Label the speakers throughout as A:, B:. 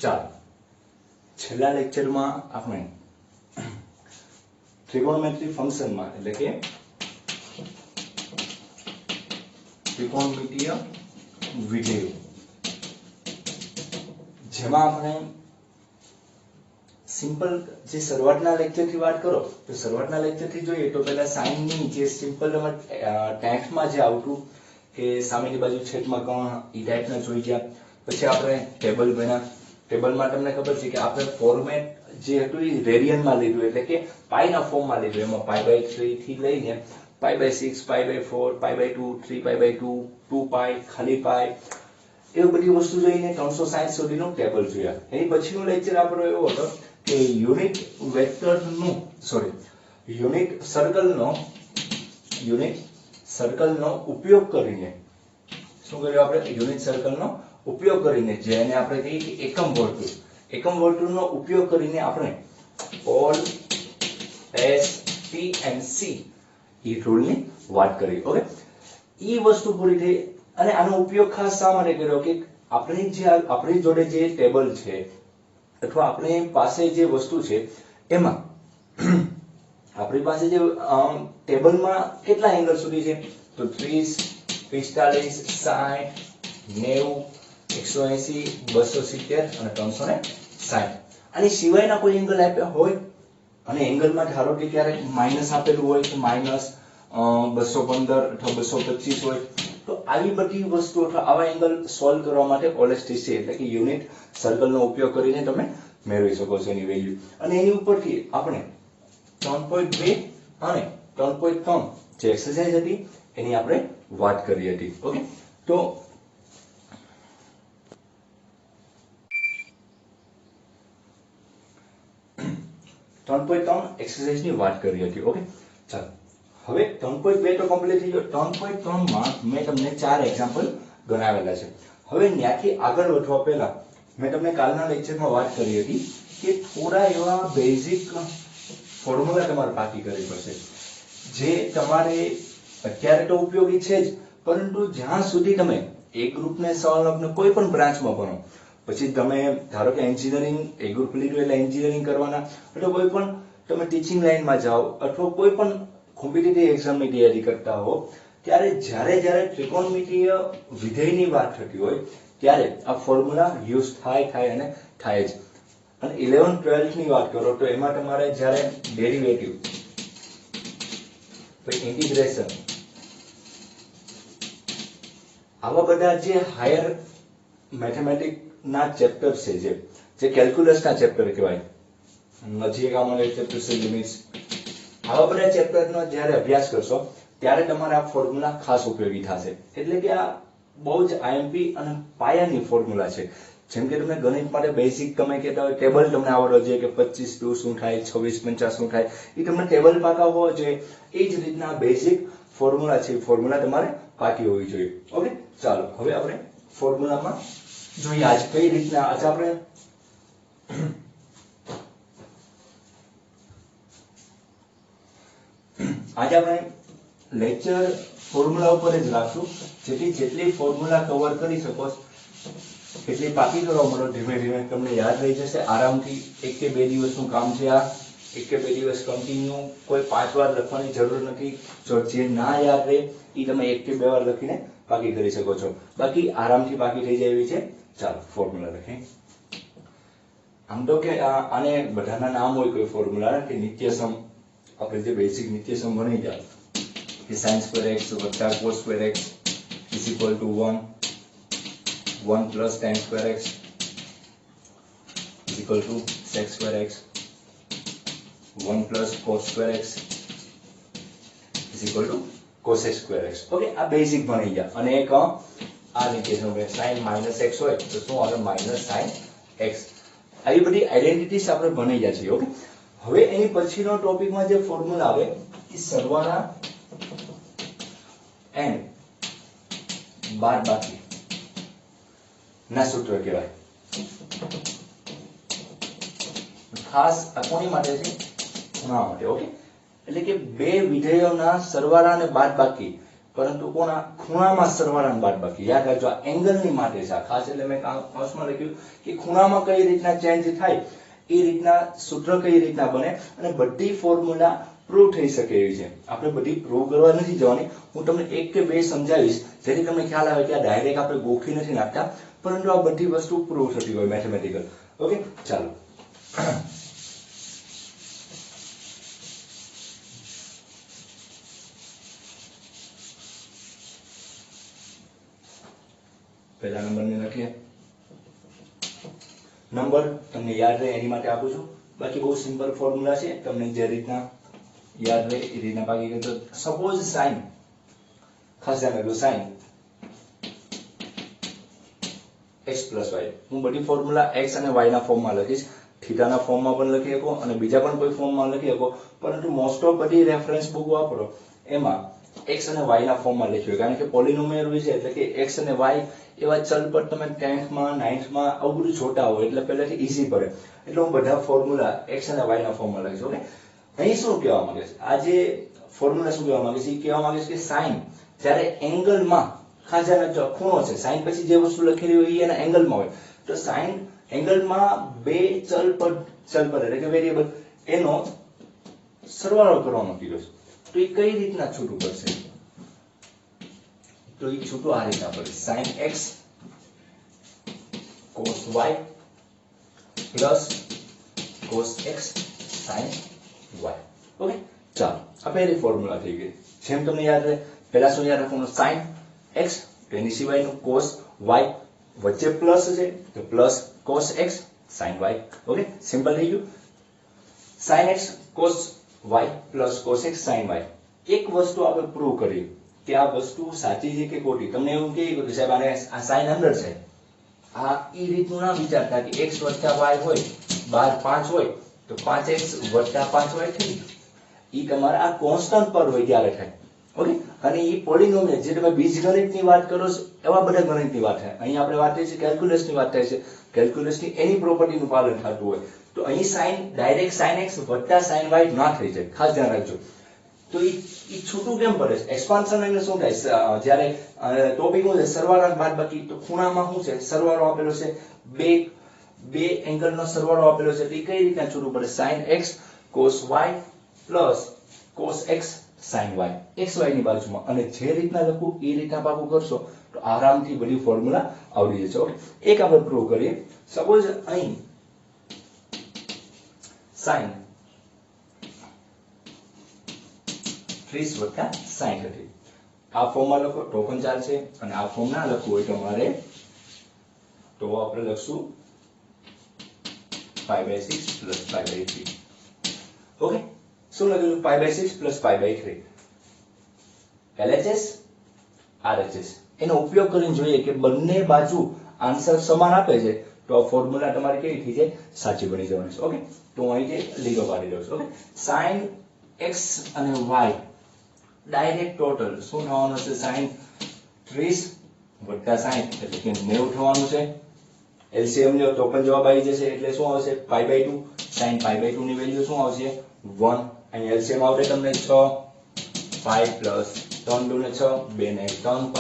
A: ચાલો છેલ્લા લેક્ચરમાં આપણે ત્રિકોણમિતિય ફંક્શનમાં એટલે કે ત્રિકોણમિતિય વિધેયો જેમાં આપણે સિમ્પલ જે શરૂઆતના લેક્ચરથી વાત કરો તો શરૂઆતના લેક્ચરથી જોઈએ તો પહેલા સાઈનની જે સિમ્પલ 10th માં જે આવતું કે સામેની બાજુ છેદમાં કોણ ઈ ટાઈપના જોઈ ગયા. પછી આપણે ટેબલ બન્યા. ટેબલમાં તમને ખબર છે કે આપણે ફોર્મેટ જે હતું એ રેડિયનમાં લીધું એટલે કે પાઈના ફોર્મમાં લીધું. એમાં π/3 થી લઈને π/6 π/4 π/2 3π/2 2π ખાલી પાઈ એવું બધી વસ્તુ જોઈને 360 સુધીનું ટેબલ જોયા. એની પછીનો લેક્ચર આપણો એવો હતો કે યુનિટ સર્કલનો ઉપયોગ કરીને શું કર્યું આપણે યુનિટ સર્કલનો ઉપયોગ કરીને જેને આપણે કહીએ કે એકમ વર્તુળનો ઉપયોગ કરીને આપણે all S T and C E રૂલની વાત કરી. ઓકે, ઈ વસ્તુ પૂરી થઈ. અને આનો ઉપયોગ ખાસ શા માટે કર્યો કે આપણી જોડે જે ટેબલ છે અથવા આપણી પાસે જે વસ્તુ છે એમાં આપણી પાસે જે ટેબલમાં કેટલા એંગલ સુધી છે તો 30 45 60 90 180 270 અને 360. આની સિવાયના કોઈ એંગલ આપ્યા હોય અને એંગલમાં ધારો કે ક્યારેક માઇનસ આપેલું હોય તો માઇનસ 215 અથવા 225 હોય તો આવી બધી વસ્તુ અથવા આવા એંગલ સોલ્વ કરવા માટે ઓલેસ્ટીસી એટલે કે યુનિટ સર્કલનો ઉપયોગ કરીને તમે મેળવી શકો છો એની વેલ્યુ. અને એની ઉપરથી આપણે 3.2 અને 3.3 જે એક્સરસાઇઝ હતી એની આપણે વાત કરી હતી. ઓકે, તો 3.3 એક્સરસાઇઝની વાત કરી હતી. ઓકે, ચાલો હવે 3.2 તો કમ્પ્લીટ થઈ ગયો. 3.3 માં મેં તમને 4 એક્ઝામ્પલ ગણાવેલા છે. હવે ત્યાંથી આગળ વધવા પહેલા મેં તમને કાલના લેક્ચરમાં વાત કરી હતી કે થોડા એવા બેઝિક ફોર્મ્યુલા તમારે પાકી કરવી પડશે જે તમારે અત્યારે તો ઉપયોગી છે જ, પરંતુ જ્યાં સુધી તમે એ ગ્રુપને સવાલનો કોઈ પણ બ્રાન્ચમાં ભણો, પછી તમે ધારો કે એન્જિનિયરિંગ એ ગ્રુપ લીધું એટલે એન્જિનિયરિંગ કરવાના, અથવા કોઈ પણ તમે ટીચિંગ લાઈનમાં જાઓ અથવા કોઈ પણ કોમ્પિટિટિવ એક્ઝામની તૈયારી કરતા હો ત્યારે જ્યારે ત્રિકોણમિતિય વિધેયની વાત થતી હોય ત્યારે આ ફોર્મ્યુલા યુઝ થાય અને થાય જ. અને 11 12 ની વાત કરો તો એમાં તમારે જ્યારે ડેરિવેટિવ પછી ઇન્ટિગ્રેશન આવા બધા જે હાયર મેથેમેટિક્સ ના ચેપ્ટર છે જે કેલ્ક્યુલસ ના ચેપ્ટર કહેવાય, હજી એક આમાં ચેપ્ટર છે લિમિટ્સ, આવા બધા ચેપ્ટરનો જ્યારે અભ્યાસ કરશો ત્યારે તમારે આ ફોર્મ્યુલા ખાસ ઉપયોગી થશે. એટલે કે આ બહુ જ આઈએમપી અને પાયાની ફોર્મ્યુલા છે. જેમ કે તમને ગણિત માટે બેઝિક તમે કહેતા હોય ટેબલ તમને આવડવો જોઈએ કે 25 2 શું થાય, 26 50 શું થાય, એ તમને ટેબલ પાકા હોવો જોઈએ. એ જ રીતના બેઝિક ફોર્મ્યુલા છે, ફોર્મ્યુલા તમારે પાકી હોવી જોઈએ. ઓકે, ચાલો હવે આપણે ફોર્મ્યુલામાં જોઈએ આજ કઈ રીતના આજે આપણે લેક્ચર ફોર્મ્યુલા ઉપર જ રાખશું. જેટલી ફોર્મ્યુલા કવર કરી શકો એટલી પાકી કરવા મળો. ધીમે ધીમે તમને યાદ રહી જશે આરામથી. 1 કે 2 દિવસનું કામ છે આ. 1 કે 2 દિવસ કન્ટિન્યુ કોઈ 5 વાર લખવાની જરૂર નથી. જો જે ના યાદ રહે એ તમે 1 કે 2 વાર લખીને પાકી કરી શકો છો. બાકી આરામથી પાકી થઈ જાય એવી છે. ચાલો ફોર્મ્યુલા લખીએ. આમ તો કે આને બધાના નામ હોય કોઈ ફોર્મ્યુલા કે નિત્યસમ, આપણે જે બેઝિક નિત્યસમ ભણી જાય કે sin² x + cos² x = 1 1 + tan² x = sec² x 1 + cos² x = cosec² x. Okay, આ બેઝિક ભણી ગયા. અને એક આ નિત્યસમ sin - x હોય તો શું આવે -sin x. આવી બધી આઈડેન્ટિટીઝ આપણે ભણી ગયા છીએ. ઓકે, હવે એની પછીનો ટોપિકમાં જે ફોર્મ્યુલા આવે એ સરવાળા એન્ડ બાદબાકી ના સૂત્ર કહેવાય. ખાસ આ કોની માટે છે? ખૂણા માટે. ઓકે, એટલે કે બે વિધેયોના સરવાળા અને બાદબાકી પરંતુ કોના ખૂણામાં સરવાળા અને બાદબાકી યાદ રાખજો આ એંગલની માટે છે ખાસ એટલે મેં કૌંસમાં લખ્યું કે ખૂણામાં કઈ રીતના ચેન્જ થાય એ રીતના સૂત્ર કઈ રીતના બને અને બધી ફોર્મ્યુલા પ્રૂવ થઈ શકે એવી છે આપણે બધી પ્રૂવ કરવા નથી જવાની હું તમને એક કે બે સમજાવીશ જેથી તમને ખ્યાલ આવે કે આ ડાયરેક્ટ આપણે ગોખી નથી નાખતા પરંતુ આ બધી વસ્તુ પ્રૂવ થતી હોય મેથેમેટિકલ ઓકે ચાલો પહેલા નંબરને લખીએ નંબર તમને યાદ રહે એની માટે આપું છું બાકી બહુ સિમ્પલ ફોર્મ્યુલા છે તમને જે રીતના યાદ રહે એ રીતના બાકી કરજો સપોઝ સાઇન ખાસ ધ્યાન રાખજો સાઇન x + y હું બધી ફોર્મ્યુલા x અને y ના ફોર્મમાં લખીશ થીટાના ફોર્મમાં પણ લખી શકો અને બીજા પણ કોઈ ફોર્મમાં લખી શકો પરંતુ મોસ્ટ ઓફ બધી રેફરન્સ બુક વાપરો એમાં x અને y ના ફોર્મમાં લખ્યું કારણ કે પોલિનોમિયલ વિશે એટલે કે x અને y એવા ચલ પર તમે 10th માં 9th માં આવું બધું જોતા હોય એટલે પહેલાથી ઈઝી પડે એટલે હું બધા ફોર્મ્યુલા x અને y ના ફોર્મમાં લખીશ ઓકે અહીં શું કહેવા માંગે છે આ જે ફોર્મ્યુલા શું કહેવા માંગે છે એ કહેવા માંગે છે કે sin જ્યારે એંગલમાં ખાસ ધ્યાન રાખજો ખૂણો છે sin પછી જે વસ્તુ લખેલી હોય એ એના એંગલમાં હોય તો sin એંગલમાં બે ચલ પર એટલે કે વેરિયેબલ એનો સરવાળો કરવાનો કીધો છે તો એ કઈ રીતના છૂટું પડશે તો એ છૂટું આ રીતના પડે sin x cos y plus cos x sin y okay ચાલો આ પહેલી ફોર્મ્યુલા થઈ ગઈ જેમ તમને યાદ રહે પહેલા શું યાદ રાખવાનું sin x એની સિવાયનું cos y વચ્ચે પ્લસ છે તો plus cos x sin y okay simple થઈ ગયું sin x cos y plus cos x sin y એક વસ્તુ આપણે પ્રૂવ કરી કે આ વસ્તુ સાચી છે કે ખોટી તમને એવું કહે કે સાહેબ આને આ sin અંદર છે આ ઈ રીતનું ના વિચારતા કે x + y હોય બહાર 5 હોય તો 5x + 5y થઈ ઈ તમારા આ કોન્સ્ટન્ટ પર હોય ત્યારે થાય ઓકે અને ઈ પોલિનોમિયલ જે તમે બીજગણિતની વાત કરો છો એવા બધા ગણિતની વાત થાય અહીં આપણે વાત થઈ છે કેલ્ક્યુલસની વાત થાય છે કેલ્ક્યુલસની એની પ્રોપર્ટીનું પાલન થતું હોય તો અહીં sin direct sin x + sin y ના થઈ જાય ખાસ ધ્યાન રાખજો તો ઈ છૂટું કેમ પડે છે એક્સપાન્શન એટલે શું થાય જ્યારે ટોપિક હું છે સરવાળા અને બાદબાકી તો ખૂણામાં શું છે સરવાળો આપેલો છે બે એંગલનો સરવાળો આપેલો છે તો ઈ કઈ રીતના છૂટું પડે sin x cos y plus cos x sin y xy ની બાજુમાં અને જે રીતના લખું એ રીતના પાકું કરશો તો આરામથી બધી ફોર્મ્યુલા આવડી જશે ઓકે એક આપણે પ્રૂવ કરીએ સપોઝ અહીં sin 30 + sin 30 આ ફોર્મમાં લખો તો પણ ચાલશે અને આ ફોર્મ ના લખવું હોય તમારે તો આપણે લખશું π/6 + π/3 ઓકે શું લખેલું π/6 + π/3 LHS RHS એનો ઉપયોગ કરીને જોઈએ કે બંને બાજુ આન્સર સમાન આપે છે તો આ ફોર્મ્યુલા તમારી કેવી થઈ જાય સાચી બની જવાની છે ઓકે તો હું અહીં લીધો પાડી દઉં છું ઓકે sin x અને y ડાયરેક્ટ ટોટલ શું થવાનું છે sin 30 + sin એટલે કે 90 થવાનું છે LCM લો તો પણ જવાબ આવી જશે એટલે શું આવશે π/2 sin π/2 ની વેલ્યુ શું આવશે 1 અહીં LCM આવડે તમને 6 π + 3 × 6 2 ને 3 π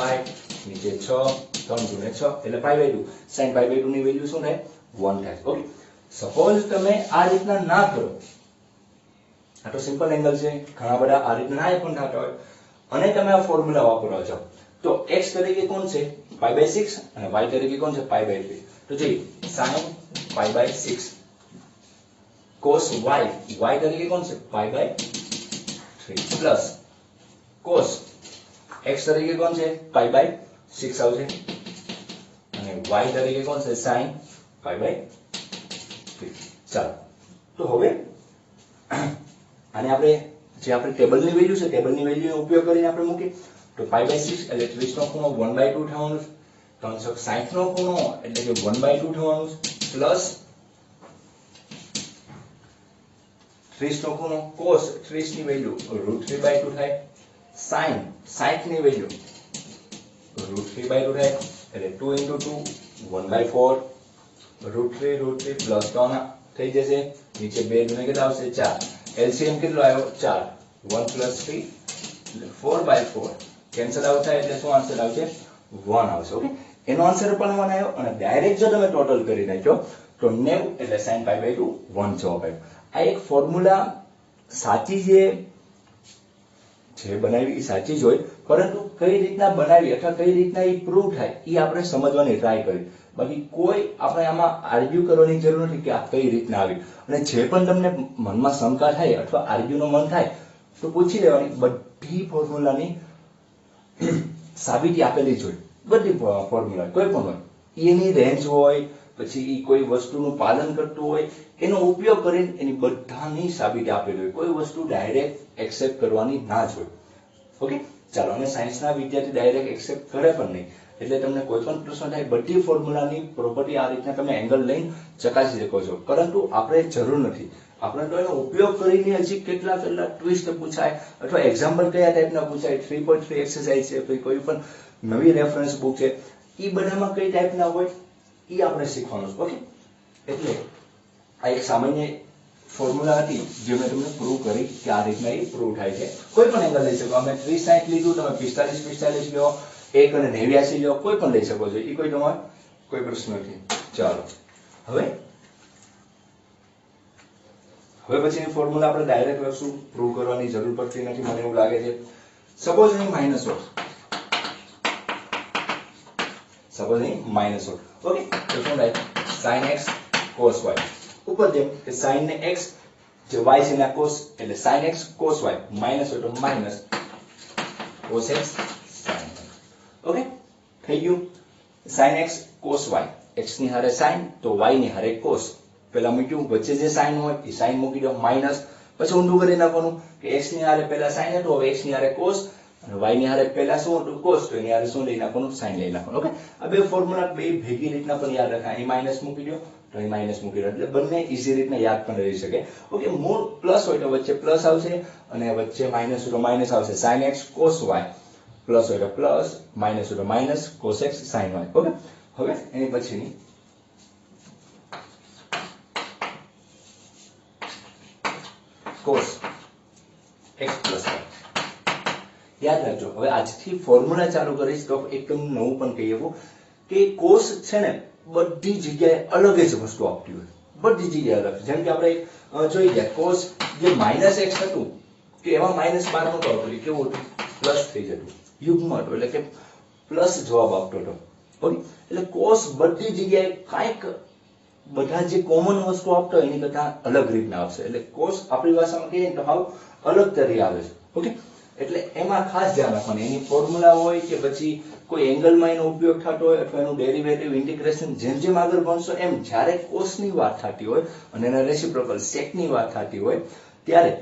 A: નીચે 6 3 × 6 એટલે π/2 sin π/2 ની વેલ્યુ શું થાય 1 થાય ઓકે સપોઝ તમે આ રીતના ના કરો આ તો સિમ્પલ એંગલ છે ઘણા બધા આ રીતના ના પણ થતા હોય અને તમે આ ફોર્મ્યુલા વાપરવા જાવ તો x તરીકે કોણ છે π/6 અને y તરીકે કોણ છે π/3 તો જોઈએ sin π/6 cos y તરીકે કોણ છે π/3 પ્લસ cos x તરીકે કોણ છે π/6 આવશે અને y તરીકે કોણ છે sin π/3 ચાલો તો હવે આને આપણે જે આપણે ટેબલની વેલ્યુ છે ટેબલની વેલ્યુનો ઉપયોગ કરીને આપણે મૂકીએ તો π/6 એટલે 30 નો ખૂણો 1/2 થવાનો છે 360 નો ખૂણો એટલે કે 1/2 થવાનું છે પ્લસ 30 નો ખૂણો cos 30 ની વેલ્યુ √3/2 થાય sin 60 ની વેલ્યુ √3/2 થાય એટલે 2 × 2 1/4 √3 પ્લસ 3 થઈ જશે નીચે 2 ગુણ્યા કેટલા આવશે 4 LCM કેટલો આવ્યો 4 1 + 3 એટલે 4/4 કેન્સલ આઉટ થાય એટલે શું આન્સર આવશે 1 આવશે. ઓકે, એનો આન્સર પણ 1 આવ્યો. અને ડાયરેક્ટ જો તમે ટોટલ કરી નાખ્યો તો 90 એટલે sin pi by 2 1 જવાબ આવ્યો. આ એક ફોર્મ્યુલા સાચી જે બનાવી એ સાચી જ હોય, પરંતુ કઈ રીતના બનાવી અથવા કઈ રીતના એ પ્રૂવ થાય એ આપણે સમજવાની ટ્રાય કરી. બાકી કોઈ આપણે આમાં આર્ગ્યુ કરવાની જરૂર નથી કે આ કઈ રીતના આવી. અને જે પણ તમને મનમાં શંકા થાય અથવા આર્ગ્યુનો મન થાય તો પૂછી લેવાની. બધી ફોર્મ્યુલાની સાબિતી આપેલી જ હોય. બધી ફોર્મ્યુલા કોઈ પણ હોય, એની રેન્જ હોય, પછી કોઈ વસ્તુનું પાલન કરતું હોય, એનો ઉપયોગ કરીને એની બધાની સાબિતી આપેલી હોય. કોઈ વસ્તુ ડાયરેક્ટ એક્સેપ્ટ કરવાની ના જ હોય. ઓકે, ચાલો. અને સાયન્સના વિદ્યાર્થી ડાયરેક્ટ એક્સેપ્ટ કરે પણ નહીં. એટલે તમને કોઈ પણ પ્રશ્ન થાય, બધી ફોર્મ્યુલાની પ્રોપર્ટી આ રીતના તમે એંગલ લઈને ચકાસી શકો છો. પરંતુ આપણે જરૂર નથી. આપણે તો એનો ઉપયોગ કરીને હજી કેટલા ટ્વિસ્ટ પૂછાય અથવા એક્ઝામ્પલ કયા ટાઈપના પૂછાય, 3.3 એક્સરસાઇઝ છે, પછી કોઈ પણ નવી રેફરન્સ બુક છે, એ બધામાં કઈ ટાઈપના હોય એ આપણે શીખવાનું છે. ઓકે, એટલે આ એક સામાન્ય ફોર્મ્યુલા હતી જે મેં તમને પ્રૂવ કરી કે આ રીતના એ પ્રૂવ થાય છે. કોઈ પણ એંગલ લઈ શકો. અમે 30-60 લીધું, તમે 45-45 લો, 1 અને 89 લો, કોઈ પણ લઈ શકો છો. એ કોઈ તમારે કોઈ પ્રશ્ન નથી. ચાલો, હવે પછીની ફોર્મ્યુલા આપણે ડાયરેક્ટ લખશું. પ્રૂવ કરવાની જરૂર પડતી નથી મને એવું લાગે છે. સપોઝ અહીં માઇનસ હોય, ઓકે, તો શું થાય? sin x cos y. ઉપર જેમ કે sin ને x, જે y છે ને cos, એટલે sin x cos y, minus હોય તો minus cos x sin y. Okay, થઈ ગયું. sin x cos y, x ની હારે sin તો y ની હારે cos. પેલા મૂક્યું, વચ્ચે જે sin હોય એ sin મૂકી દો, માઇનસ. પછી ઊંધું કરી નાખવાનું કે x ની હારે પેલા sin હતું, હવે x ની હારે cos, અને y ની હારે પેલા શું હતું? cos, તો એની હારે શું લઈ નાખવાનું? sin લઈ નાખવાનું. ઓકે, આ બે ફોર્મ્યુલા બે ભેગી રીતના પણ યાદ રખાય. અહીં માઇનસ મૂકી દો તો અહીં માઇનસ મૂકી દો, એટલે બંને ઈઝી રીતના યાદ પણ રહી શકે. ઓકે, મૂળ પ્લસ હોય તો વચ્ચે પ્લસ આવશે અને વચ્ચે માઇનસ હોય તો માઇનસ આવશે. sin x cos y, plus હોય તો પ્લસ, માઇનસ હોય તો minus, cos x sin y. Okay, હવે એની પછીની cos x plus y યાદ રાખજો. હવે આજથી ફોર્મ્યુલા ચાલુ કરીશ તો એકદમ નવું પણ કહી શકું કે cos છે ને બધી જગ્યાએ અલગ જ વસ્તુ આપતી હોય, બધી જગ્યાએ અલગ. જેમ કે આપણે જોઈ ગયા cos જે માઇનસ x હતું કે એમાં માઇનસ 12 નતો આવતો, કેવું હતું? પ્લસ થઈ જતું, યુગ્મ હતું, એટલે કે પ્લસ જવાબ આપતો હતો. ઓકે, એટલે cos બધી જગ્યાએ કાંઈક બધા જે કોમન વસ્તુ આપતો હોય એની કરતા અલગ રીતના આવશે. એટલે cos આપણી ભાષામાં કહીએ તો હાવ અલગ તરીકે આવે છે. ઓકે, એટલે એમાં ખાસ ધ્યાન રાખવાનું. એની ફોર્મ્યુલા હોય કે પછી કોઈ એંગલમાં એનો ઉપયોગ થતો હોય અથવા એનું ડેરિવેટિવ, ઇન્ટિગ્રેશન જેમ જેમ આગળ ભણશો એમ જ્યારે cos ની વાત થતી હોય અને એના રેસિપ્રોકલ sec ની વાત થતી હોય ત્યારે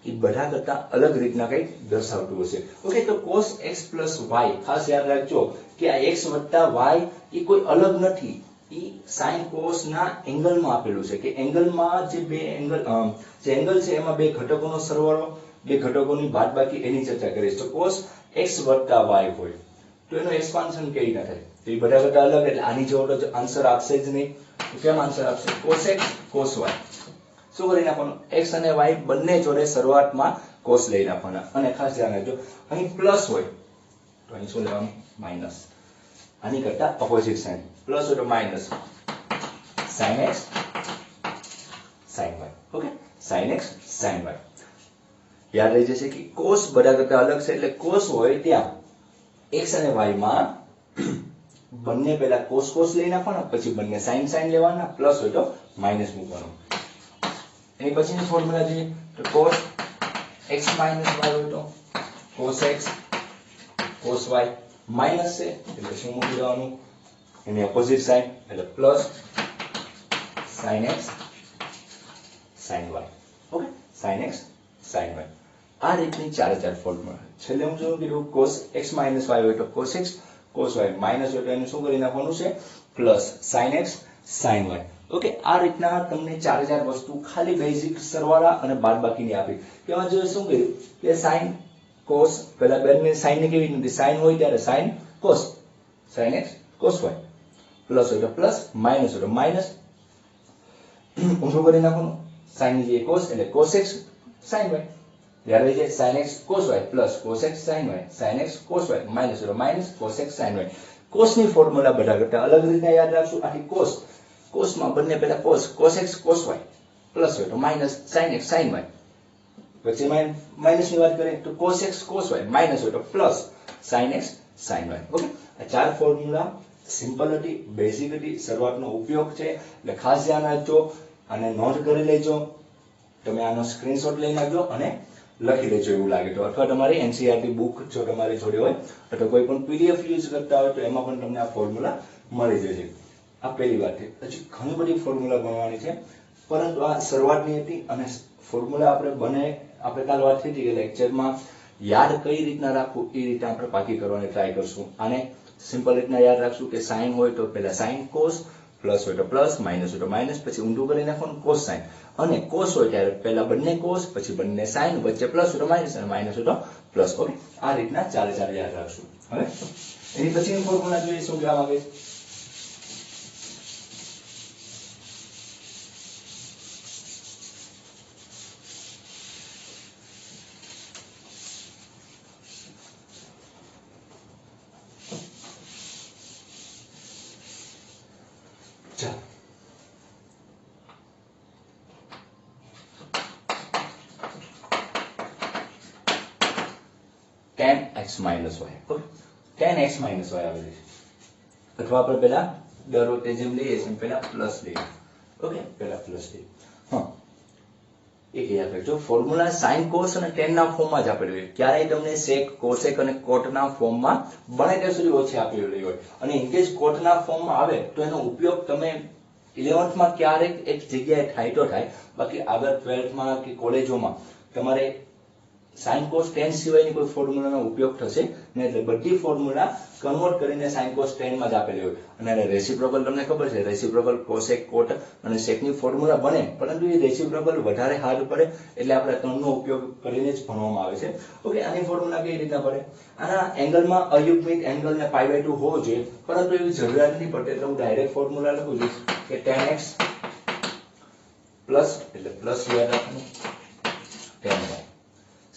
A: એ બધા કરતા અલગ રીતના કંઈક દર્શાવતું હશે. ઓકે, તો cos x plus y ખાસ યાદ રાખજો કે આ x વત્તા y એ કોઈ અલગ નથી. ઈ sin cos ના એંગલમાં આપેલું છે કે એંગલમાં જે બે એંગલ જે એંગલ છે એમાં બે ઘટકોનો સરવાળો, બે ઘટકોની બાદબાકી, એની ચર્ચા કરીશ. તો cos x વત્તા y હોય તો એનું એક્સપાન્શન કેવી રીતે થાય? તો એ બધા કરતા અલગ, એટલે આની જેવો તો આન્સર આપશે જ નહીં. તો કેમ આન્સર આપશે? cos x cos y. શું કરી નાખવાનું? x અને y બંને જોડે શરૂઆતમાં cos લઈ નાખવાના. અને ખાસ ધ્યાન રાખજો અહીં પ્લસ હોય તો અહીં શું લેવાનું? માઇનસ. આની કરતા ઓપોઝિટ સાઇન. પ્લસ હોય તો minus sin x sin y. Okay, sin x sin y યાદ રહી જશે કે cos બધા કરતા અલગ છે. એટલે cos હોય ત્યાં x અને y માં બંને પહેલા cos cos લઈ નાખવાના, પછી બંને sin sin લેવાના, પ્લસ હોય તો માઇનસ મૂકવાનું. એની પછીની ફોર્મ્યુલા જોઈએ તો cos x minus y હોય તો cos x cos y minus છે એટલે શું મૂકી દેવાનું? એની ઓપોઝિટ સાઇડ એટલે plus sin x sin y. Okay, sin x sin y. આ રીતની ચાર ફોર્મ્યુલા. છેલ્લે હું શું કીધું? cos x minus y હોય તો cos x cos y, minus હોય તો એને શું કરી નાખવાનું છે? Plus sin x sin y. Okay, આ રીતના તમને ચાર વસ્તુ ખાલી બેઝિક સરવાળા અને બાદબાકીની આપી. એમાં જો શું કર્યું કે sin cos, પહેલા બંને sin ની કેવી નથી? sin હોય ત્યારે sin cos, sin x cos y, plus હોય તો પ્લસ, માઇનસ હોય તો માઇનસ, ઊંધું કરી નાખવાનું. sin ની જગ્યાએ cos એટલે cos x sin y. યાદ રહી જાય sin x cos y plus cos x sin y sin x cos y minus cos x sin y cos ની ફોર્મ્યુલા બધા કરતા અલગ રીતે યાદ રાખશું આથી cos માં બંને પહેલા cos x cos y plus હોય તો minus sin x sin y પછી માઇનસ ની વાત કરીએ તો cos x cos y minus હોય તો plus sin x sin y okay આ ચાર ફોર્મ્યુલા સિમ્પલ હતી બેઝિક હતી શરૂઆતનો ઉપયોગ છે એટલે ખાસ ધ્યાન રાખજો અને નોટ કરી લેજો તમે આનો સ્ક્રીનશોટ લઈ નાખજો અને લખી લેજો એવું લાગે તો અથવા તમારી એનસીઈઆરટી બુક જો તમારી જોડે હોય અથવા કોઈ પણ પીડીએફ યુઝ કરતા હોય તો એમાં પણ તમને આ ફોર્મ્યુલા મળી જશે આ પહેલી વાત છે હજી ઘણી બધી ફોર્મ્યુલા ભણવાની છે પરંતુ આ શરૂઆતની હતી અને ફોર્મ્યુલા આપણે કાલ વાત થઈ હતી કે લેક્ચરમાં યાદ કઈ રીતના રાખવું એ રીતે આપણે પાકી કરવાની ટ્રાય કરશું અને સિમ્પલ રીતના યાદ રાખશું કે સાઇન હોય તો પહેલા સાઇન કોસ પ્લસ હોય તો પ્લસ માઇનસ હોય તો માઇનસ પછી ઊંધું કરી નાખવાનું કોસ સાઇન અને કોસ હોય ત્યારે પહેલા બંને કોસ પછી બંને સાઇન વચ્ચે પ્લસ હોય તો માઇનસ અને માઇનસ હોય તો પ્લસ ઓકે આ રીતના ચારે યાદ રાખશું હવે એની પછી ફોર્મ્યુલા જોઈએ શું કહેવા માંગે tan x minus y okay tan x minus y આવે છે અથવા આપણે પહેલા દર વખતે જેમ લઈએ છીએ પહેલા પ્લસ લઈએ ઓકે પહેલા પ્લસ લઈએ હા એક યાદ રાખજો ફોર્મ્યુલા sin cos અને tan ના ફોર્મમાં જ આપેલું હોય ક્યારેય તમને sec cosec અને cot ના ફોર્મમાં બને ત્યાં સુધી ઓછી આપેલી હોય અને ઇન કેસ cot ના ફોર્મમાં આવે તો એનો ઉપયોગ તમે 11th માં ક્યારેક એક જગ્યાએ થાય તો થાય બાકી આગળ 12th માં કે કોલેજોમાં તમારે sin cos tan સિવાયની કોઈ ફોર્મ્યુલાનો ઉપયોગ થશે ને એટલે બધી ફોર્મ્યુલા કન્વર્ટ કરીને sin cos tan માં જ આપેલી હોય અને રેસિપ્રોકલ તમને ખબર છે રેસિપ્રોકલ cosec cot અને sec ની ફોર્મ્યુલા બને પરંતુ એ રેસિપ્રોકલ વધારે હાર્ડ પડે એટલે આપણે ત્રણનો ઉપયોગ કરીને જ ભણવામાં આવે છે ઓકે આની ફોર્મ્યુલા કઈ રીતના પડે આના એંગલમાં અયુગ્મિક એંગલ ને π/2 હોવો જોઈએ પરંતુ એવી જરૂરિયાત નહીં પડે એટલે હું ડાયરેક્ટ ફોર્મ્યુલા લખું છું કે tan x પ્લસ એટલે પ્લસ યાદ રાખવાનું tan y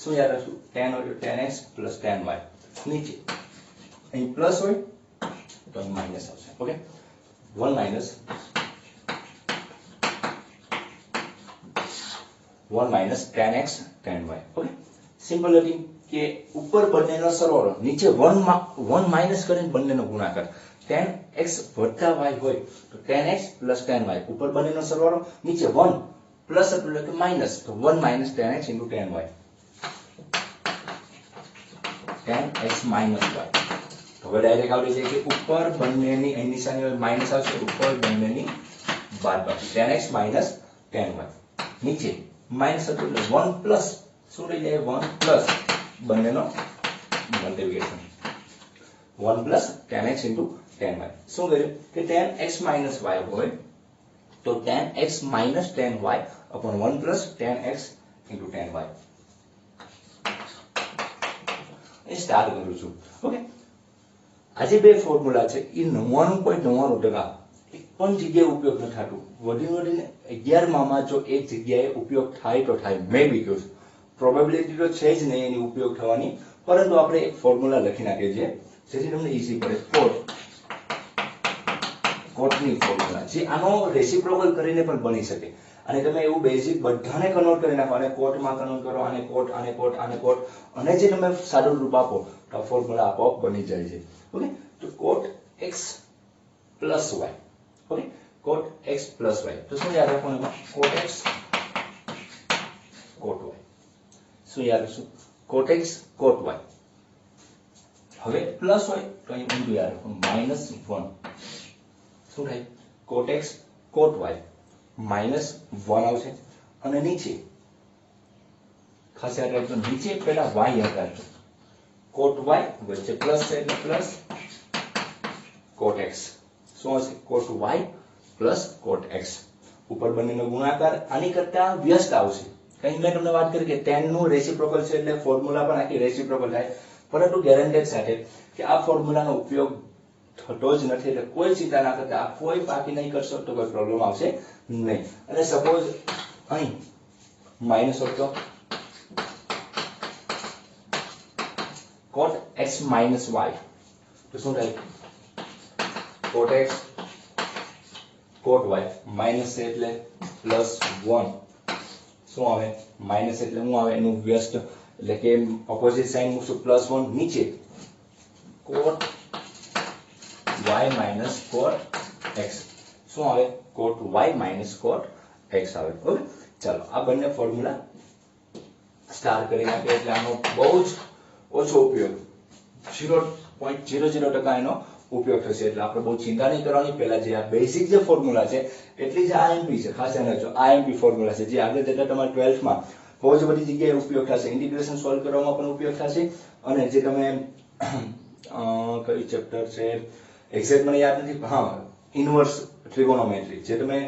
A: શું યાદ રાખશું tan હોય તો tan x plus tan y નીચે અહીં પ્લસ હોય તો અહીં માઇનસ આવશે okay 1 minus tan x tan y okay simple હતી કે ઉપર બંનેનો સરવાળો નીચે 1 માઇનસ કરીને બંનેનો ગુણાકાર tan x વત્તા y હોય તો tan x plus tan y ઉપર બંનેનો સરવાળો નીચે 1 પ્લસ એટલે કે માઇનસ તો 1 minus tan x into tan y tan x minus y તો હવે ડાયરેક્ટ આવડી જાય કે ઉપર બંનેની અહીં નિશાની હોય માઈનસ આવશે ઉપર બંનેની બાદબાકી tan x minus tan y નીચે માઈનસ હતું એટલે 1 પ્લસ શું રહી જાય 1 પ્લસ બંનેનો multiplication 1 plus tan x into tan y શું કર્યું કે tan x minus y હોય તો tan x minus tan y upon 1 plus tan x into tan y start કરું છું ઓકે આજે બે ફોર્મ્યુલા છે એ 99.99% એક પણ જગ્યાએ ઉપયોગ ન થતું વધીને 11 માં જો એક જગ્યાએ ઉપયોગ થાય તો થાય મે બી કહ્યું પ્રોબેબિલિટી તો છે જ નહીં એની ઉપયોગ થવાની પરંતુ આપણે એક ફોર્મ્યુલા લખી નાખીએ છીએ જેથી તમને ઈઝી પડે કોટની ફોર્મ્યુલા જે આનો રેસિપ્રોકલ કરીને પણ બની શકે અને તમે એવું બેઝિક બધાને કન્વર્ટ કરી નાખો અને કોટમાં કન્વર્ટ કરો આને કોટ અને જે તમે સાદું રૂપ આપો તો ફોર્મ્યુલા આપોઆપ બની જાય છે ઓકે તો cot x plus y okay cot x plus y તો શું યાદ રાખવાનું એમાં cot x cot y શું યાદ રાખશું cot x cot y હવે પ્લસ હોય તો અહીં ઊંધું યાદ રાખવાનું -1 શું થાય cot x cot y -1 આવશે અને નીચે ખાસ યાદ રાખજો નીચે પહેલા y યાદ રાખજો cot y વચ્ચે પ્લસ છે એટલે પ્લસ cot x શું હશે cot y plus cot x ઉપર બંનેનો ગુણાકાર આની કરતા વ્યસ્ત આવશે કઈ મેં તમને વાત કરી કે tan નું રેસિપ્રોકલ છે એટલે ફોર્મ્યુલા પણ આખી રેસિપ્રોકલ થાય પરંતુ ગેરંટેડ સાથે કે આ ફોર્મ્યુલાનો ઉપયોગ થતો જ નથી એટલે કોઈ ચિંતા ના કરતા આ કોઈ બાકી નહીં કરશો તો કોઈ પ્રોબ્લેમ આવશે નહીં અને સપોઝ અહીં માઈનસ હોય તો cot x minus y તો શું થાય cot x cot y minus એટલે પ્લસ 1 શું આવે માઇનસ એટલે શું આવે એનું વ્યસ્ત એટલે કે ઓપોઝિટ સાઇન મૂકશું +1 નીચે cot y minus cot x શું આવે cot y minus cot x આવે ઓકે ચાલો આ બંને ફોર્મ્યુલા સ્ટાર કરી નાખીએ એટલે આનો બહુ જ ઓછો ઉપયોગ 0.00% એનો ઉપયોગ થશે એટલે આપણે બહુ ચિંતા નહીં કરવાની પહેલા જે આ બેઝિક જે ફોર્મ્યુલા છે એટલી જ આઈએમપી છે ખાસ ધ્યાન રાખજો આઈએમપી ફોર્મ્યુલા છે જે આગળ જતા તમારા 12th માં બહુ જ બધી જગ્યાએ ઉપયોગ થશે ઇન્ટિગ્રેશન સોલ્વ કરવામાં પણ ઉપયોગ થશે અને જે તમે કઈ ચેપ્ટર છે એક્ઝેક્ટ મને યાદ નથી હા ઇન્વર્સ ટ્રિગોનોમેટ્રી જે તમે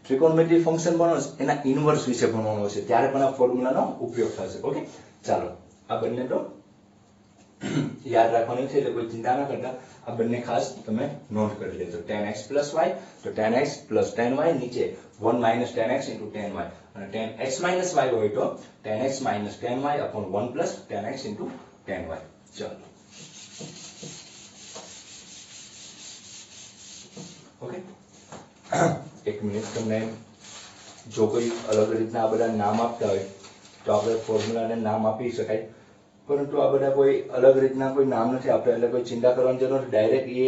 A: ટ્રિગોનોમેટ્રી ફંક્શન બનાવો એના ઇન્વર્સ વિશે ભણવાનું છે ત્યારે પણ આ ફોર્મ્યુલાનો ઉપયોગ થશે ઓકે ચાલો આ બંને તો યાદ રાખવાનું છે એટલે કોઈ ચિંતા ના કરતા આ બંને ખાસ તમે નોટ કરી લેજો tan x + y તો tan x + tan y નીચે 1 - tan x * tan y અને tan x - y હોય તો tan x - tan y / 1 + tan x * tan y ચાલો ઓકે એક મિનિટ તમને જો કોઈ અલગ રીતના આ બધા નામ આપતા હોય તો આપણે ફોર્મ્યુલાને નામ આપી શકાય પરંતુ આ બધા કોઈ અલગ રીતના કોઈ નામ નથી આપતા એટલે કોઈ ચિંતા કરવાની જરૂર નથી ડાયરેક્ટ એ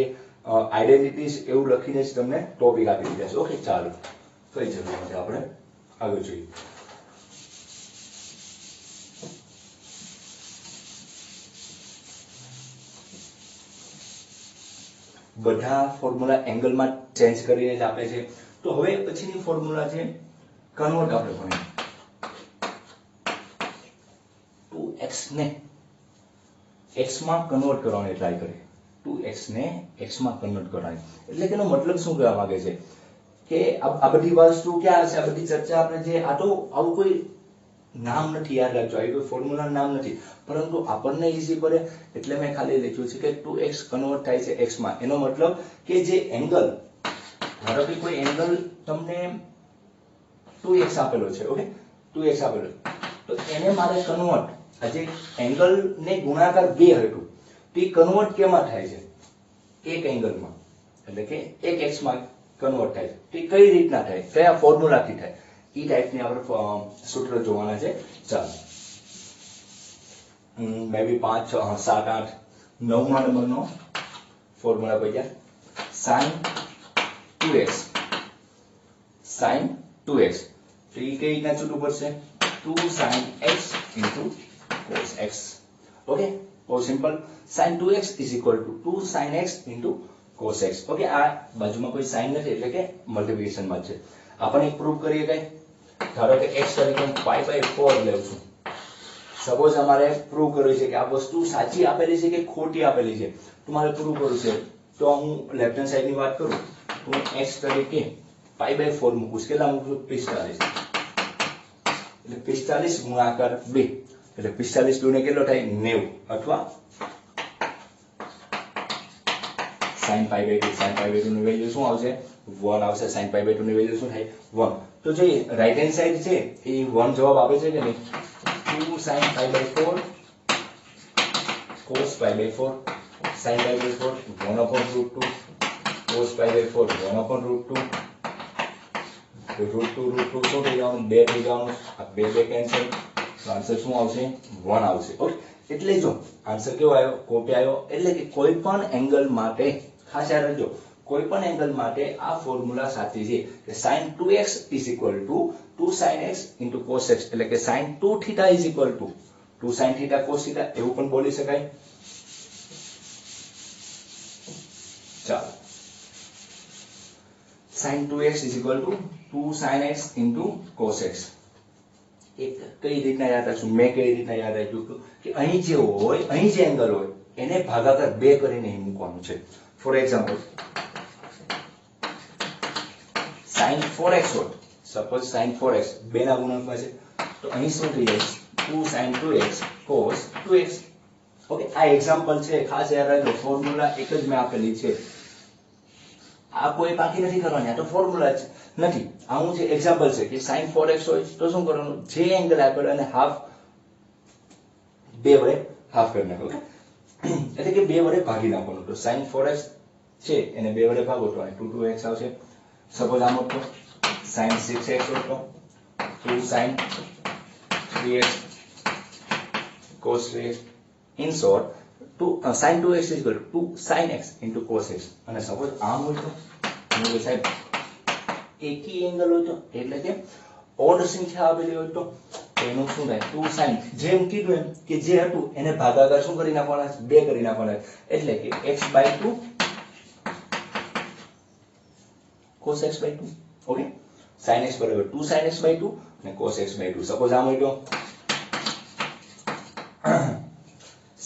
A: આઈડેન્ટિટીઝ એવું લખીને જ તમને ટોપિક આપી દીધા છે ઓકે ચાલો કઈ જરૂર નથી આપણે આગળ જોઈએ બધા ફોર્મ્યુલા એંગલમાં ચેન્જ કરીને જ આપે છે તો હવે પછીની ફોર્મ્યુલા છે કન્વર્ટ આપણે ભણીએ 2x ને x માં કન્વર્ટ કરવાની ટ્રાય કરીએ 2x ને x માં કન્વર્ટ કરવાની એટલે કે એનો મતલબ શું કહેવા માંગે છે કે આ બધી વસ્તુ ક્યાં છે આ બધી ચર્ચા આપણે જે આ તો આવું કોઈ નામ નથી યાદ રાખજો આ કોઈ ફોર્મ્યુલા નામ નથી પરંતુ આપણને ઈઝી પડે એટલે મેં ખાલી લખ્યું છે કે 2x કન્વર્ટ થાય છે x માં એનો મતલબ કે જે એંગલ ધારો કે કોઈ એંગલ તમને 2x આપેલો છે ઓકે 2x આપેલો તો એને મારે કન્વર્ટ આજે એંગલ ને ગુણાકાર 2 હતું તે કન્વર્ટ કેમાં થાય છે એક એંગલમાં એટલે કે એક x માં કન્વર્ટ થાય છે તે કઈ રીતના થાય કયા ફોર્મ્યુલાથી થાય ઈ ટાઈપની આપણે સૂત્ર જોવાના છે ચાલો મે બી 5 6 7 8 9મા નંબરનો ફોર્મ્યુલા કઈ ગયા sin 2x sin 2x તો ઈ કઈ રીતના છૂટું પડશે 2 sin x cos x okay બહુ simple sin 2x = 2 sin x cos x okay આ બાજુમાં કોઈ સાઇન નથી એટલે કે મલ્ટીપ્લિકેશન માં છે આપણે એક પ્રૂફ કરીએ કઈ ધારો કે x તરીકે હું π/4 લેઉં છું સપોઝ અમારે પ્રૂવ કરવું છે કે આ વસ્તુ સાચી આપેલી છે કે ખોટી આપેલી છે તો મારે પ્રૂવ કરવું છે તો હું લેફ્ટ હેન્ડ સાઈડ ની વાત કરું તો હું x તરીકે π/4 મૂકું કેટલા મૂકું 45 એટલે 45 ગુણાકાર 2 એટલે 45 2 ને કેટલો થાય 90 અથવા sin π/2 નું વેલ્યુ શું આવશે 1 આવશે sin π/2 ની વેલ્યુ શું થાય 1 તો જોઈએ રાઈટ હેન્ડ સાઈડ છે એ 1 જવાબ આપે છે કે નહીં 2 sin π/4 cos π/4 sin π/4 1/√2 cos π/4 1/√2 √2 શું થઈ જવાનું 2 થઈ જવાનું આ 2 કેન્સલ તો આન્સર શું આવશે 1 આવશે ઓકે એટલે જો આન્સર કેવો આવ્યો કોપી આવ્યો એટલે કે કોઈ પણ એંગલ માટે ખાસ યાદ રાખજો કોઈ પણ એંગલ માટે આ ફોર્મ્યુલા સાચી છે કે sin 2x = 2 sin x cos x એટલે કે sin 2θ = 2 sin θ cos θ એવું પણ બોલી શકાય ચાલો sin 2x = 2 sin x cos x એક કઈ રીતના યાદ રાખશું મેં કઈ રીતના યાદ રાખ્યું કે અહીં જે હોય અહીં જે એંગલ હોય એને ભાગાકાર 2 કરીને અહીં મૂકવાનું છે ફોર એક્ઝામ્પલ sin 4x હોય સપોઝ sin 4x 2 ના ગુણાંકમાં છે તો અહીં શું થઈ જાય 2 sin 2x cos 2x okay આ એક્ઝામ્પલ છે ખાસ યાદ રાખજો ફોર્મ્યુલા એક જ મેં આપેલી છે આ કોઈ બાકી નથી કરવાની આ તો ફોર્મ્યુલા જ નથી આ હું જે એક્ઝામ્પલ છે કે sin 4x હોય તો શું કરવાનું જે એંગલ આપેલો અને હાફ 2 વડે હાફ કરી નાખો ઓકે એટલે કે 2 વડે ભાગી નાખવાનું. તો sin 4x છે એને 2 વડે ભાગો તો 2x આવશે. સપોઝ આમ હતો sin 6x હતો 2 sin 3x cos 3x. in short sin 2x is equal to 2 sin x into cos x. અને સપોઝ આમ હોય તો સાહેબ એકી એંગલ હોય તો એટલે કે ઓડ સંખ્યા આપેલી હોય તો એનું શું થાય 2 sin. જેમ કીધું એમ કે જે હતું એને ભાગાકાર શું કરી નાખવાના 2 કરી નાખવાના એટલે કે x/2 cos x/2. Okay sin x બરાબર 2 sin x/2 અને cos x/2. સપોઝ આમ હોય તો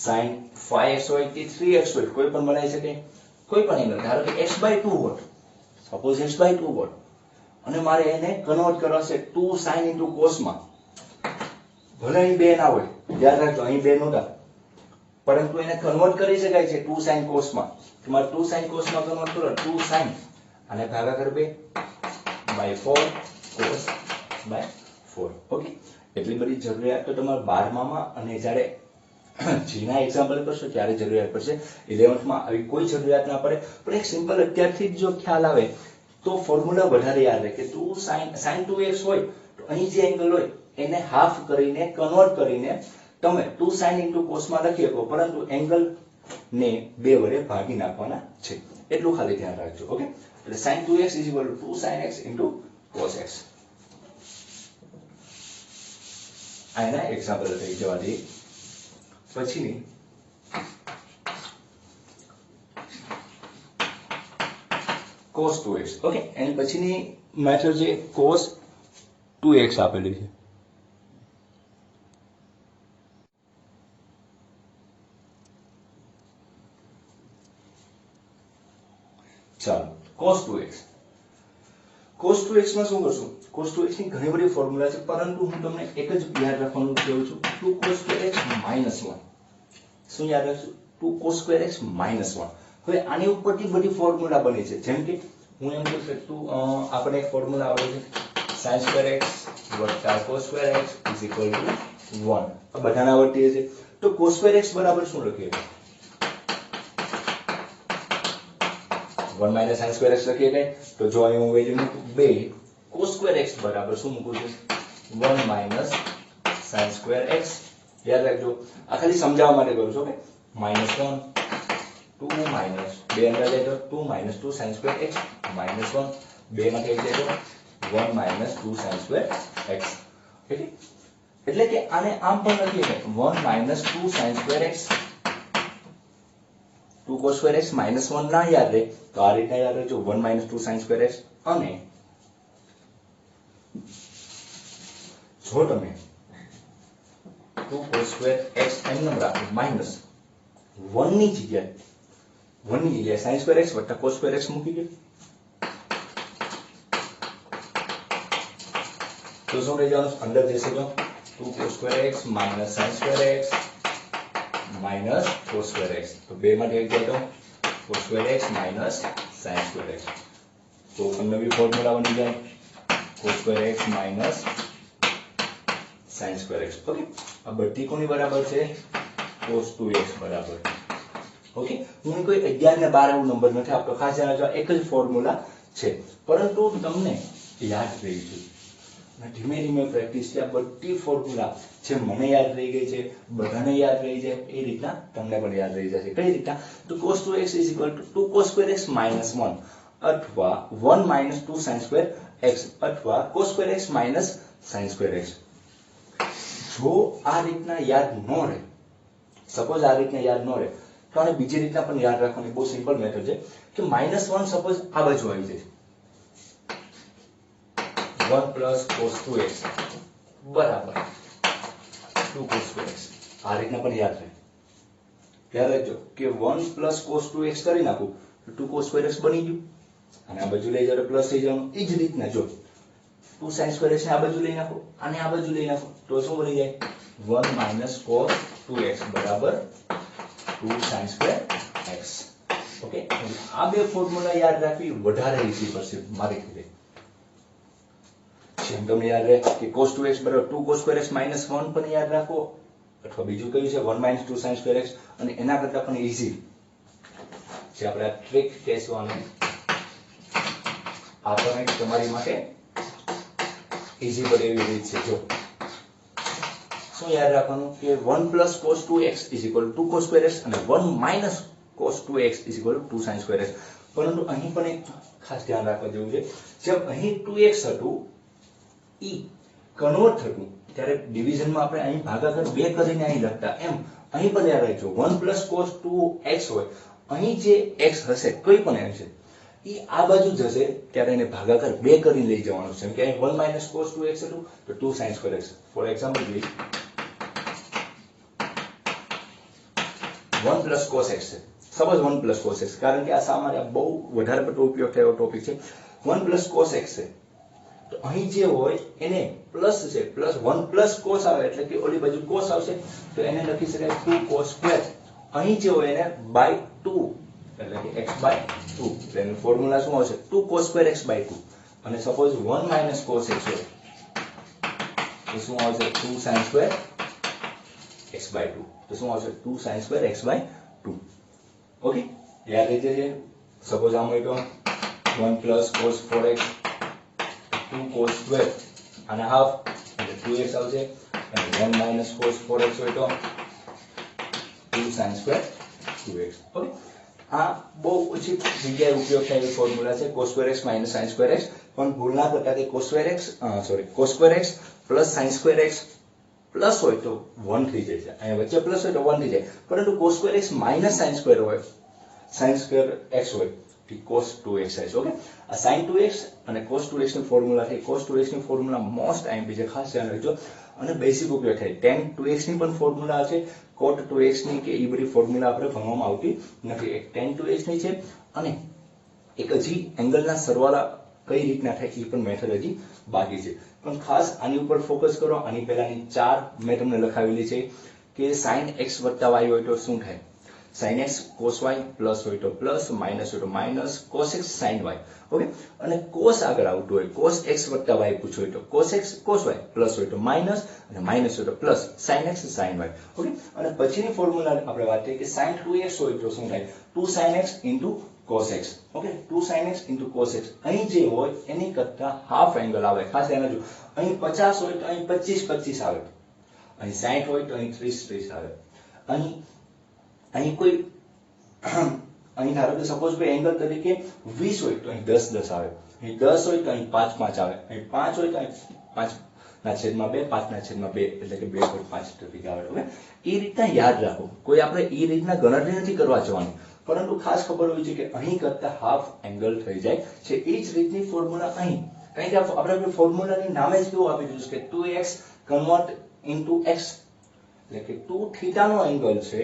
A: sin 5x હોય કે 3x હોય કોઈ પણ બનાવી શકે કોઈ પણ એંગલ. ધારો કે x/2 હોત સપોઝ x/2 હોત અને મારે એને કન્વર્ટ કરવા છે 2 sin into cos માં. ભલે અહીં 2 ના હોય યાદ રાખજો અહીં 2 નહોતા પરંતુ એને કન્વર્ટ કરી શકાય છે 2 sin cos માં. તમારે 2 sin cos માં કન્વર્ટ કરો 2 sin અને ભાગાકાર 2/4 cos by 4. ઓકે એટલી બધી જરૂરિયાત તો તમારે 12મા માં અને જ્યારે જીના એક્ઝામ્પલ કરશો ત્યારે જરૂરિયાત પડશે. 11th માં આવી કોઈ જરૂરિયાત ના પડે પણ એક સિમ્પલ અત્યારથી જ જો ખ્યાલ આવે તો ફોર્મ્યુલા વધારે યાદ રહે કે 2 sin 2x હોય તો અહીં જે એંગલ હોય એને હાફ કરીને કન્વર્ટ કરીને તમે 2 sin into cos માં લખી શકો પરંતુ એંગલ ને 2 વડે ભાગી નાખવાના છે એટલું ખાલી ધ્યાન રાખજો. ઓકે એટલે sin 2x is equal to 2 sin x into cos x. આના એક્ઝામ્પલ થઈ જવા દઈએ. પછીની cos 2x. ઓકે એની પછીની મેથડ છે cos 2x આપેલી છે. ચાલો cos 2x. cos 2x માં શું કરશું? cos 2x ની ઘણી બધી ફોર્મ્યુલા છે પરંતુ હું તમને એક જ યાદ રાખવાનું કહું છું 2 cos square x minus 1. શું યાદ રાખશું? 2 cos square x minus 1. હવે આની ઉપરથી બધી ફોર્મ્યુલા બની છે જેમ કે હું એમ કહી શકું આપણે એક ફોર્મ્યુલા આવે છે sin square x cos square x is equal to 1. આ બધાને આવડતી છે તો cos square x બરાબર શું લખીએ 1 minus sin square x લખીએ કે તો જો અહીં હું વેલ્યુ મૂકું 2 cos square x બરાબર શું મૂકું છું 1 minus sin square x. યાદ રાખજો આ ખાલી સમજાવવા માટે કરું છું. ઓકે -1 2 minus 2 અંદર લઈ તો 2 minus 2 sin square x minus 1 2 માંથી 1 લઈ તો 1 minus 2 sin square x. Okay એટલે કે આને આમ પણ લખીએ કે 1 minus 2 sin square x 2 cos square x minus 1 ના યાદ રહે તો આ રીતના યાદ રાખજો 1 minus 2 sin square x. અને જો તમે 2 cos square x એમ નામ રાખો માઈનસ 1 ની જગ્યાએ sin square x વત્તા cos square x મૂકી દો તો શું રહી જવાનું અંદર જશે તો 2 cos square x minus sin square x minus cos square x. તો બે માંથી એક જાય તો cos square x minus sin square x. તો નવી ફોર્મ્યુલા બની જાય cos square x minus sin square x. Okay આ બધી કોની બરાબર છે cos 2x બરાબર. ઓકે હું કોઈ 11 ને 12 એવો નંબર નથી આપતો ખાસ ધ્યાન રાખજો એક જ ફોર્મ્યુલા છે પરંતુ તમને યાદ રહી છે અને ધીમે ધીમે પ્રેક્ટિસ થી આ બધી ફોર્મ્યુલા જે મને યાદ રહી ગઈ છે બધાને યાદ રહી જાય એ રીતના તમને પણ યાદ રહી જશે. કઈ રીતના તો cos 2x is equal to 2 cos square x minus 1 અથવા 1 minus 2 sin square x અથવા cos square x minus sin square x. જો આ રીતના યાદ ન રહે સપોઝ આ રીતના યાદ ન રહે તો આને બીજી રીતના પણ યાદ રાખવાની બહુ સિમ્પલ મેથડ છે કે -1 સપોઝ આ બાજુ આવી જાય 1 plus cos 2x બરાબર 2 cos 2x. આ રીતના પણ યાદ રહે. યાદ રાખજો કે 1 plus cos 2x કરી નાખું તો 2 cos 2x બની ગયું અને આ બાજુ લઈ જાવ તો પ્લસ થઈ જવાનું. એ જ રીતના જો 2 sin square x ને આ બાજુ લઈ નાખો અને આ બાજુ લઈ નાખો તો શું બની જાય 1 minus cos 2x બરાબર 2 sin square x. ઓકે આ બે ફોર્મ્યુલા યાદ રાખવી વધારે ઈઝી પડશે મારી રીતે. જેમ તમને યાદ રહે કે cos 2x બરાબર 2 cos square x minus 1 પણ યાદ રાખો અથવા બીજું કયું છે 1 - 2 sin square x, અને એના કરતા પણ ઈઝી જે આપણે ટ્રિક કહેવાનું આ પણ તમારી માટે ઈઝી પડે એવી રીત છે. જો શું યાદ રાખવાનું કે 1 + cos 2x = 2 cos square x અને 1 - cos 2x = 2 sin square x. પરંતુ અહીં પણ એક ખાસ ધ્યાન રાખવા જેવું છે, જેમ અહીં 2x હતું ઈ કન્વર્ટ થતું ત્યારે ડિવિઝનમાં આપણે અહીં ભાગાકાર 2 કરીને અહીં લખતા, એમ અહીં પણ યાદ રાખજો 1 + cos 2x હોય, અહીં જે x હશે કોઈ પણ x છે ઈ આ બાજુ જશે ત્યારે એને ભાગાકાર 2 કરીને લઈ જવાનું છે. કે અહીં 1 - cos 2x હતું તો 2 sin square x. For example 1 + cos x છે. સપોઝ 1 + cos x, કારણ કે આ સામાન્ય બહુ વધારે પડતો ઉપયોગ થયો ટોપિક છે. 1 + cos x છે તો અહીં જે હોય એને પ્લસ છે, પ્લસ 1 + cos આવે એટલે કે ઓલી બાજુ cos આવશે તો એને લખી શકાય 2 cos square. અહીં જે હોય એને by 2 એટલે કે x/2 એટલે એનું ફોર્મ્યુલા શું આવશે 2 cos square x/2. અને સપોઝ 1 - cos x હોય તો શું આવશે 2 sin square x/2. તો શું આવશે 2 sin square x/2. ઓકે, યાદ રહી જશે. સપોઝ આમ હોય તો 1 + cos 4x 2 cos square અને હાફ એટલે 2x આવશે, અને 1 - cos 4x હોય તો 2 sin square 2x. ઓકે, આ બહુ ઓછી જગ્યાએ ઉપયોગ થાય એવો ફોર્મ્યુલા છે cos square x - sin square x. પણ ભૂલ ના કરતા કે cos square x plus sin square x plus હોય તો 1 થઈ જાય છે, અહીંયા વચ્ચે પ્લસ હોય તો 1 થઈ જાય, પરંતુ cos square x - sin square હોય, sin square x હોય તો cos 2x થાય. ઓકે, આ sin 2x અને cos 2x ની ફોર્મ્યુલા છે. cos 2x ની ફોર્મ્યુલા મોસ્ટ આઈએમપી છે, ખાસ ધ્યાન રાખજો. અને બેસિક ઉપયોગ થાય. tan 2x ની પણ ફોર્મ્યુલા છે, cot 2x ની કે એ બધી ફોર્મ્યુલા આપણે ભણવામાં આવતી નથી. એક tan 2x ની છે અને એક હજી એંગલના સરવાળા કઈ રીતના થાય એ પણ મેથડ હજી બાકી છે. પણ ખાસ આની ઉપર ફોકસ કરો. આની પહેલાની 4 મેં તમને લખાવેલી છે કે sin x + y હોય તો શું થાય, sin x cos y plus હોય તો પ્લસ, માઇનસ હોય તો minus, cos x sin y. Okay, અને cos આગળ આવતું હોય, cos x + y પૂછ્યું હોય તો cos x cos y plus હોય તો માઇનસ અને માઇનસ હોય તો plus, sin x sin y. Okay, અને પછીની ફોર્મ્યુલા આપણે વાત કરીએ કે sin 2x હોય તો શું થાય 2 sin x * cos x. Okay, 2 sin x * cos x. અહીં જે હોય એની કરતા હાફ એંગલ આવે, ખાસ ધ્યાન રાખજો. અહીં 50 હોય તો અહીં 25 25 આવે, અહીં 60 હોય તો અહીં 30 30 આવે. અહીં કોઈ અહીં ધારો કે સપોઝ કોઈ એંગલ તરીકે 20 હોય તો અહીં 10 10 આવે, અહીં 10 હોય તો અહીં 5 5 આવે, અહીં 5 હોય તો અહીં 5/2 5/2 એટલે કે 2/5 તરીકે આવે. ઓકે, એ રીતના યાદ રાખો. કોઈ આપણે એ રીતના ગણતરી નથી કરવા જવાની, પરંતુ ખાસ ખબર હોવી જોઈએ કે અહીં કરતા હાફ એંગલ થઈ જાય છે. એ જ રીતની ફોર્મ્યુલા અહીં, કારણ કે આપણે ફોર્મ્યુલાની નામે જ કેવું આપી દીધું છે કે 2x કન્વર્ટ ઇન્ટુ x, એટલે કે 2 થીટાનો એંગલ છે,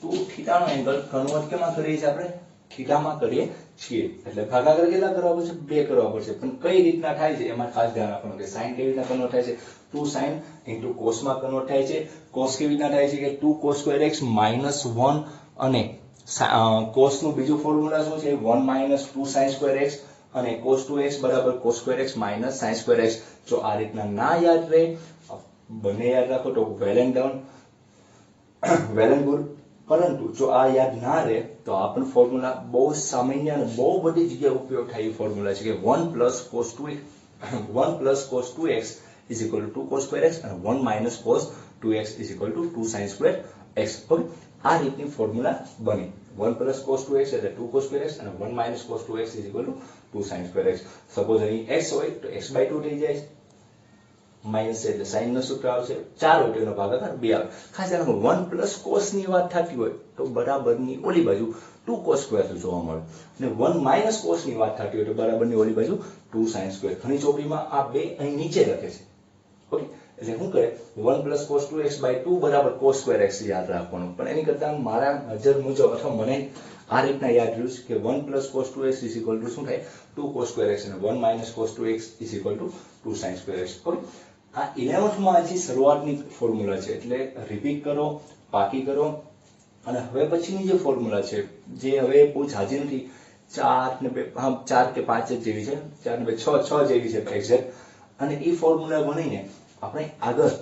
A: 2 થીટાનો એંગલ કન્વર્ટ કેમાં કરીએ છીએ આપણે થીટામાં કરીએ છીએ. એટલે ભાગાકાર કેટલા કરવા પડશે 2 કરવા પડશે. પણ કઈ રીતના થાય છે એમાં ખાસ ધ્યાન રાખવાનું કે sin કેવી રીતના કન્વર્ટ થાય છે 2 sin ઇન્ટુ cos માં કન્વર્ટ થાય છે. cos કેવી રીતના થાય છે કે 2 cos square x -1 અને cos નું બીજું ફોર્મ્યુલા શું છે 1 - 2 sin square x અને cos 2x = cos square x - sin square x. જો આ રીતના ના યાદ રહે, બંને યાદ રાખો તો વેલ એન્ડ ગુડ. પરંતુ જો આ યાદ ના રહે તો આ પણ ફોર્મ્યુલા બહુ સામાન્ય અને બહુ બધી જગ્યાએ ઉપયોગ થાય એ ફોર્મ્યુલા છે કે 1 + cos 2x = 2 cos square x અને 1 - cos 2x = 2 sin square x. Okay, આ રીતની ફોર્મ્યુલા બને. 1 + cos 2x એટલે 2 cos square x અને 1 - cos 2x = 2 sin square x. Suppose અહીં x હોય તો x/2 થઈ જાય, માઇનસ એટલે સાઇન નો સૂત્ર આવશે, 4 હોય તો એનો ભાગાકાર 2 આવે. ખાસ ધ્યાન રાખો 1 + cos ની વાત થતી હોય તો બરાબરની ઓલી બાજુ 2 cos square જોવા મળે, અને 1 - cos ની વાત થતી હોય તો બરાબરની ઓલી બાજુ 2 sin square. ઘણી ચોપડીમાં આ બે અહીં નીચે લખે છે. ઓકે, એટલે શું કરે 1 + cos 2x/2 = cos square x યાદ રાખવાનું. પણ એની કરતા મારા નજર મુજબ અથવા મને આ રીતના યાદ રહ્યું છે કે 1 + cos 2x = શું થાય 2 cos square x અને 1 - cos 2x = 2 sin square x. Okay, આ 11th માં હજી શરૂઆતની ફોર્મ્યુલા છે, એટલે રિપીટ કરો, પાકી કરો. અને હવે પછીની જે ફોર્મ્યુલા છે જે હવે બહુ ઝાઝી નથી, 4 ને 2 4 કે 5 જ જેવી છે, 4 ને 2 6 જેવી છે એક્ઝેક્ટ. અને એ ફોર્મ્યુલા બનીને આપણે આગળ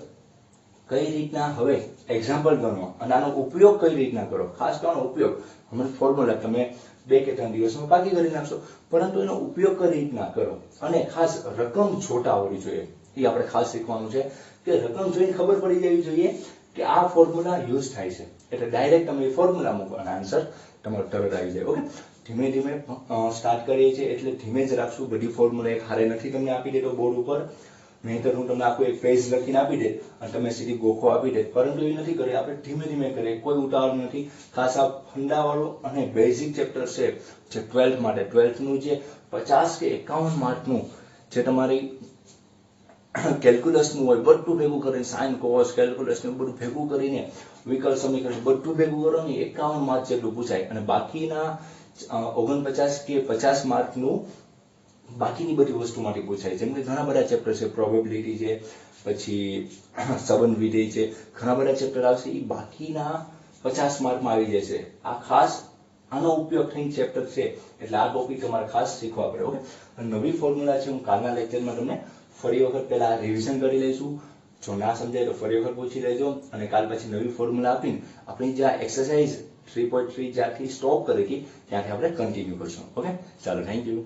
A: કઈ રીતના હવે એક્ઝામ્પલ ગણવા અને આનો ઉપયોગ કઈ રીતના કરો, ખાસ તો આનો ઉપયોગ હમણાં ફોર્મ્યુલા તમે 2 કે 3 દિવસમાં પાકી કરી નાખશો, પરંતુ એનો ઉપયોગ કઈ રીતના કરો અને ખાસ રકમ જોતા આવડવી જોઈએ, એ આપણે ખાસ શીખવાનું છે કે રકમ જોઈને ખબર પડી જવી જોઈએ કે આ ફોર્મ્યુલા યુઝ થાય છે, એટલે ડાયરેક્ટ તમે ફોર્મ્યુલા મૂકો અને આન્સર તમારો તરત આવી જાય. ઓકે, ધીમે ધીમે સ્ટાર્ટ કરીએ છીએ એટલે ધીમે જ રાખશું. બધી ફોર્મ્યુલા એક હારે નથી તમને આપી દેતો બોર્ડ ઉપર, નહીંતર હું તમને આખું એક પેજ લખીને આપી દે અને તમે સીધી ગોખો આપી દે, પરંતુ એ નથી કરે. આપણે ધીમે ધીમે કરીએ, કોઈ ઉતાવળ નથી. ખાસ આ ફંડાવાળું અને બેઝિક ચેપ્ટર છે જે 12th માટે, 12th નું જે 50 કે 51 માર્કનું જે તમારી કેલ્ક્યુલસનું હોય, બધું ભેગું કરીને સાઇન કોસ કેલ્ક્યુલસ ને બધું ભેગું કરીને વિકલ સમીકરણ બધું ભેગું કરો ને 51 માર્ક જેટલું પૂછાય, અને બાકીના 49 કે 50 માર્કનું બાકીની બધી વસ્તુમાંથી પૂછાય. જેમ કે ઘણા બધા ચેપ્ટર છે, પ્રોબેબિલિટી છે, પછી સંબંધ વિધેય છે, ઘણા બધા ચેપ્ટર આવશે, એ બાકીના 50 માર્કમાં આવી જશે. આ ખાસ આનો ઉપયોગ થઈને ચેપ્ટર છે, એટલે આ ટોપિક તમારે ખાસ શીખવા પડે. ઓકે, નવી ફોર્મ્યુલા છે, હું કાલના લેક્ચરમાં તમને ફરી વખત પહેલા રિવિઝન કરી લઈશું. જો ના સમજાય તો ફરી વખત પૂછી લેજો, અને કાલ પછી નવી ફોર્મ્યુલા આપીને આપણી જે એક્સરસાઇઝ 3.3 જ્યાંથી સ્ટોપ કરી હતી ત્યાંથી આપણે કન્ટિન્યુ કરશું. ઓકે, ચાલો, થેન્ક યુ.